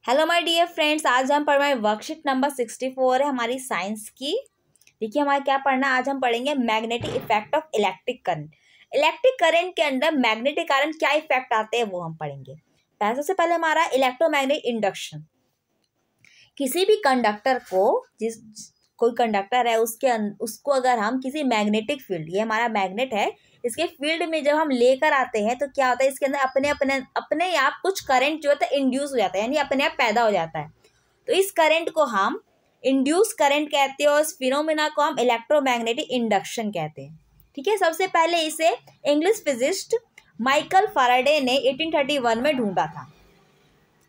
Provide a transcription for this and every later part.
Hello my dear friends, आज हम पढ़ रहे हैं वर्कशीट नंबर 64 है हमारी साइंस की। देखिए हमारे क्या पढ़ना है, आज हम पढ़ेंगे magnetic effect of electric current. Electric current के अंदर मैग्नेटिक करंट क्या इफेक्ट आते हैं वो हम पढ़ेंगे। सबसे पहले हमारा इलेक्ट्रोमैग्नेटिक इंडक्शन। किसी भी कंडक्टर को कोई कंडक्टर है उसको अगर हम किसी मैग्नेटिक फील्ड, ये हमारा मैग्नेट है, इसके फील्ड में जब हम लेकर आते हैं तो क्या होता है, इसके अंदर अपने आप कुछ करंट जो होता है इंड्यूस हो जाता है, यानी अपने आप पैदा हो जाता है। तो इस करंट को हम इंड्यूस करंट कहते हैं और इस फिनोमिना को हम इलेक्ट्रोमैग्नेटिक इंडक्शन कहते हैं। ठीक है, सबसे पहले इसे इंग्लिश फिजिस्ट माइकल फैराडे ने 1831 में ढूंढा था।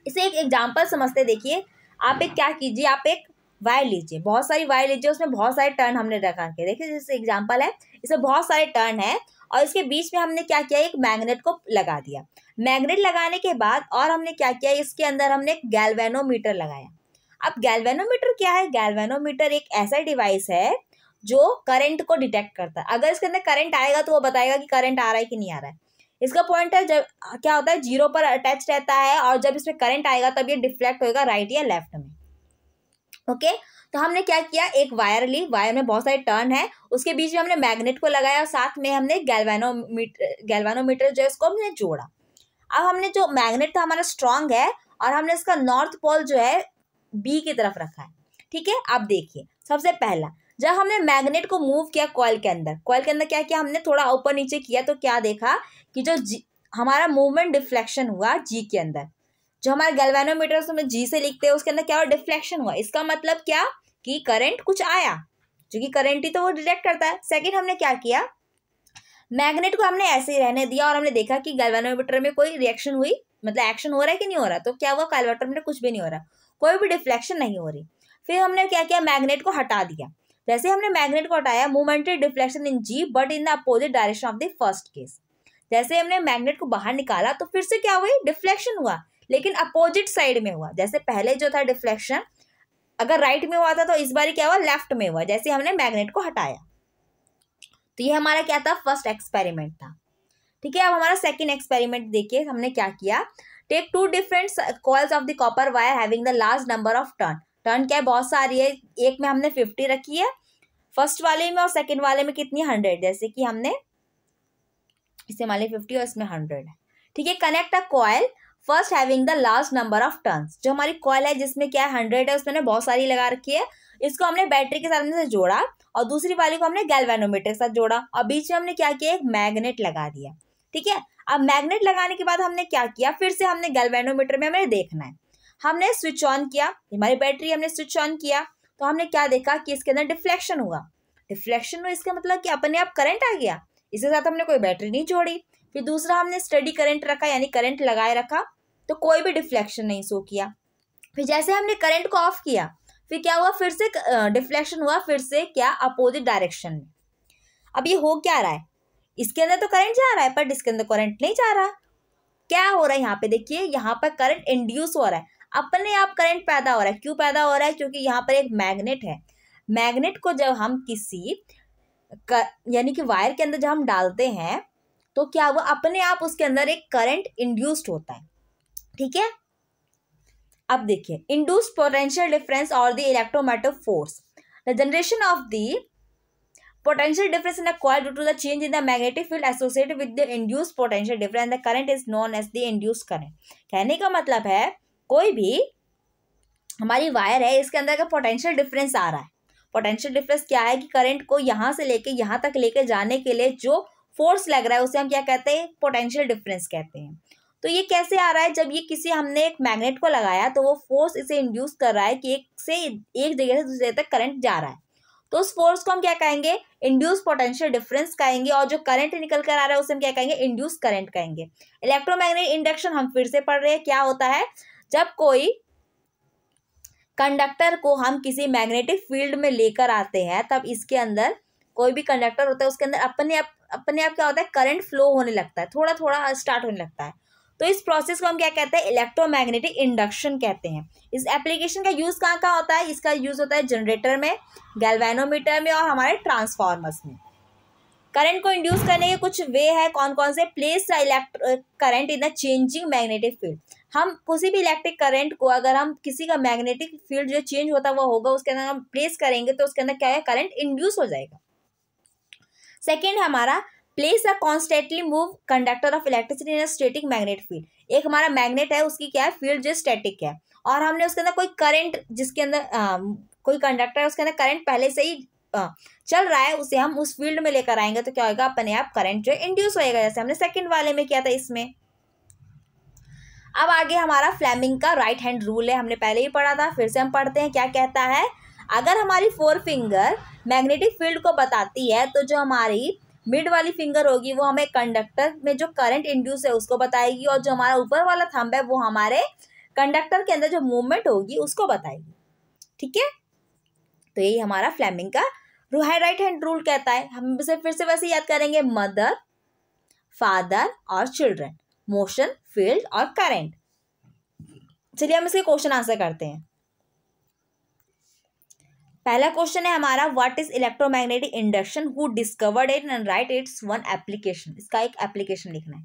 इसे एक एग्जाम्पल समझते। देखिए आप एक क्या कीजिए, आप एक वायर लीजिए, बहुत सारी वायर लीजिए, उसमें बहुत सारे टर्न हमने रखा के। देखिए जैसे एग्जांपल है, इसमें बहुत सारे टर्न है और इसके बीच में हमने क्या किया, एक मैग्नेट को लगा दिया। मैग्नेट लगाने के बाद और हमने क्या किया, इसके अंदर हमने एक गैल्वेनोमीटर लगाया। अब गैल्वेनोमीटर क्या है? गैल्वेनोमीटर एक ऐसा डिवाइस है जो करंट को डिटेक्ट करता है। अगर इसके अंदर करंट आएगा तो वो बताएगा कि करंट आ रहा है कि नहीं आ रहा है। इसका पॉइंटर जब क्या होता है, जीरो पर अटैच रहता है और जब इसमें करंट आएगा तब ये डिफ्लेक्ट होगा राइट या लेफ्ट में। ओके, तो हमने क्या किया, एक वायर ली, वायर में बहुत सारे टर्न है, उसके बीच में हमने मैग्नेट को लगाया और साथ में हमने गैल्वेनोमीटर जो है उसको हमने जोड़ा। अब हमने जो मैग्नेट था हमारा स्ट्रांग है और हमने इसका नॉर्थ पोल जो है बी की तरफ रखा है। ठीक है, अब देखिए सबसे पहला जब हमने मैग्नेट को मूव किया कॉइल के अंदर क्या किया, हमने थोड़ा ऊपर नीचे किया तो क्या देखा कि जो हमारा मूवमेंट डिफ्लेक्शन हुआ जी के अंदर। जो हमारे गैल्वेनोमीटर उसमें जी से लिखते हैं उसके अंदर क्या हुआ, डिफ्लेक्शन हुआ। इसका मतलब क्या कि करंट कुछ आया, जो कि करंट ही तो वो डिटेक्ट करता है। सेकंड हमने क्या किया, मैग्नेट को हमने ऐसे ही रहने दिया और हमने देखा कि गैल्वेनोमीटर में कोई रिएक्शन हुई, मतलब एक्शन हो रहा है कि नहीं हो रहा। तो क्या हुआ, गैल्वेनोमीटर में कुछ भी नहीं हो रहा, कोई भी डिफ्लेक्शन नहीं हो रही। फिर हमने क्या किया, मैग्नेट को हटा दिया। जैसे हमने मैग्नेट को हटाया, momentary deflection in G but in the opposite direction of the first case. जैसे हमने मैग्नेट को बाहर निकाला तो फिर से क्या हुई, डिफ्लेक्शन हुआ, लेकिन अपोजिट साइड में हुआ। जैसे पहले जो था डिफ्लेक्शन अगर राइट में हुआ था तो इस बार क्या हुआ, लेफ्ट में हुआ, जैसे हमने मैग्नेट को हटाया। तो ये हमारा क्या था, फर्स्ट एक्सपेरिमेंट था। ठीक है, अब हमारा सेकंड एक्सपेरिमेंट देखिए, हमने क्या किया, take two different coils of the copper wire having the large number of turn. Turn क्या है, बहुत सारी है, एक में हमने 50 रखी है फर्स्ट वाले में और सेकंड वाले में कितनी, 100। जैसे कि हमने इसे मान लिया 50 और इसमें 100 है। ठीक है, connect a coil first having the large number of turns. जो हमारी कॉइल है जिसमें क्या है 100 है, उसमें बहुत सारी लगा रखी है, इसको हमने बैटरी के साथ से जोड़ा और दूसरी वाली को हमने गैल्वेनोमीटर के साथ जोड़ा और बीच में हमने क्या किया, एक मैग्नेट लगा दिया। ठीक है, अब मैग्नेट लगाने के बाद हमने क्या किया, फिर से हमने गैल्वेनोमीटर में हमें देखना है, हमने स्विच ऑन किया, हमारी बैटरी हमने स्विच ऑन किया तो हमने क्या देखा कि इसके अंदर डिफ्लेक्शन हुआ। डिफ्लेक्शन हुआ इसका मतलब कि अपने आप करंट आ गया, इसके साथ हमने कोई बैटरी नहीं जोड़ी। फिर दूसरा हमने स्टडी करंट रखा, यानी करंट लगाए रखा, तो कोई भी डिफ्लेक्शन नहीं शो किया। फिर जैसे हमने करंट को ऑफ किया फिर क्या हुआ, फिर से डिफ्लेक्शन हुआ, फिर से क्या, अपोजिट डायरेक्शन में। अब ये हो क्या रहा है, इसके अंदर तो करंट जा रहा है पर इसके अंदर करंट नहीं जा रहा। क्या हो रहा है यहाँ पे, देखिए यहाँ पर करंट इंड्यूस हो रहा है, अपने आप करंट पैदा हो रहा है। क्यों पैदा हो रहा है, क्योंकि यहाँ पर एक मैग्नेट है। मैग्नेट को जब हम किसी यानी कि वायर के अंदर जब हम डालते हैं तो क्या हुआ, अपने आप उसके अंदर एक करंट इंड्यूस्ड होता है। ठीक है, अब देखिए, इंड्यूस्ड पोटेंशियल डिफरेंस और the electromagnetic force, the generation of the potential difference in a coil due to the change in the magnetic field associated with the induced potential difference and the current is known as the induced current। कहने का मतलब है, कोई भी हमारी wire है इसके अंदर का पोटेंशियल डिफरेंस आ रहा है। पोटेंशियल डिफरेंस क्या है कि करंट को यहाँ से लेके यहाँ तक लेके जाने के लिए जो फोर्स लग रहा है उसे हम क्या कहते हैं, पोटेंशियल डिफरेंस कहते हैं। तो ये कैसे आ रहा है, जब ये किसी हमने एक मैग्नेट को लगाया तो वो फोर्स इसे इंड्यूस कर रहा है कि एक जगह से दूसरी जगह तक करंट जा रहा है, तो उस फोर्स को हम क्या कहेंगे, इंड्यूस पोटेंशियल डिफरेंस कहेंगे। और जो करंट निकल कर आ रहा है उसे हम क्या कहेंगे, इंड्यूस करंट कहेंगे। इलेक्ट्रोमैग्नेटिक इंडक्शन हम फिर से पढ़ रहे हैं, क्या होता है, जब कोई कंडक्टर को हम किसी मैग्नेटिक फील्ड में लेकर आते हैं तब इसके अंदर कोई भी कंडक्टर होता है उसके अंदर अपने आप क्या होता है, करंट फ्लो होने लगता है, थोड़ा थोड़ा स्टार्ट होने लगता है। तो इस प्रोसेस को हम क्या कहते हैं, इलेक्ट्रोमैग्नेटिक इंडक्शन कहते हैं। इस एप्लीकेशन का यूज कहाँ कहाँ होता है, इसका यूज होता है जनरेटर में, गैल्वेनोमीटर में और हमारे ट्रांसफार्मर्स में। करंट को इंड्यूस करने के कुछ वे है, कौन कौन से, place current in the changing magnetic field. हम किसी भी इलेक्ट्रिक करंट को अगर हम किसी का मैग्नेटिक फील्ड जो चेंज होता हुआ होगा उसके अंदर हम प्लेस करेंगे तो उसके अंदर क्या है, करंट इंड्यूस हो जाएगा। सेकेंड हमारा place a constantly move conductor of electricity in a static magnet field. एक हमारा मैग्नेट है, उसकी क्या है, फील्ड जो स्टैटिक है, और हमने उसके अंदर कोई करंट, जिसके अंदर कोई कंडक्टर है उसके अंदर करंट पहले से ही चल रहा है, उसे हम उस फील्ड में लेकर आएंगे तो क्या होगा, अपने आप करंट जो इंड्यूस होएगा, जैसे हमने सेकंड वाले में किया था इसमें। अब आगे हमारा फ्लेमिंग का राइट हैंड रूल है, हमने पहले ही पढ़ा था, फिर से हम पढ़ते हैं। क्या कहता है, अगर हमारी 4 फिंगर मैग्नेटिक फील्ड को बताती है तो जो हमारी मिड वाली फिंगर होगी वो हमें कंडक्टर में जो करंट इंड्यूस है उसको बताएगी, और जो हमारा ऊपर वाला थंब है वो हमारे कंडक्टर के अंदर जो मूवमेंट होगी उसको बताएगी। ठीक है, तो यही हमारा फ्लेमिंग का राइट हैंड रूल कहता है। हम इसे फिर से वैसे याद करेंगे, मदर, फादर और चिल्ड्रन, मोशन, फील्ड और करंट। चलिए हम इसके क्वेश्चन आंसर करते हैं। पहला क्वेश्चन है हमारा, what is electromagnetic induction, who discovered it and write its one application. इसका एक एप्लीकेशन लिखना है।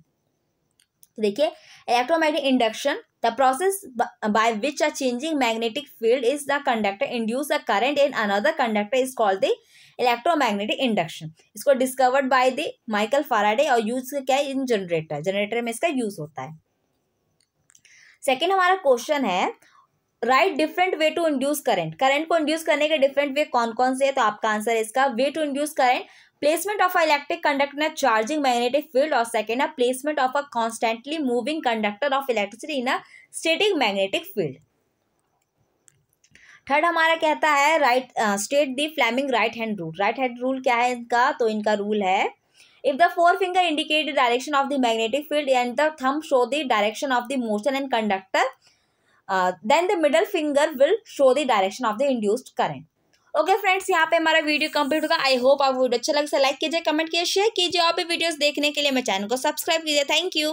तो देखिए, electromagnetic induction, the process by which a changing magnetic field is the conductor induce a current in another conductor is called the electromagnetic induction. इसको discovered by the Michael Faraday और use क्या है, इन generator, generator में इसका use होता है। Second हमारा question है, write different way to induce current, current को इंड्यूस करने के डिफरेंट वे कौन कौन से है, तो आपका आंसर है इसका, way to induce current, placement of a electric conductor in a charging magnetic field, और सेकेंड है placement of a constantly moving conductor of electricity in a static magnetic field. Third हमारा कहता है, write state the Fleming right hand rule. Right hand rule क्या है इनका, तो इनका रूल है, if the forefinger indicate the direction of the magnetic field and the thumb show the direction of the motion and conductor, then the middle finger will show the direction of the induced current. Okay friends, यहाँ पे हमारा video complete होगा। I hope आपको video अच्छा लगे, like कीजिए, comment कीजिए, share कीजिए, और भी वीडियोस देखने के लिए मेरे चैनल को सब्सक्राइब कीजिए। Thank you.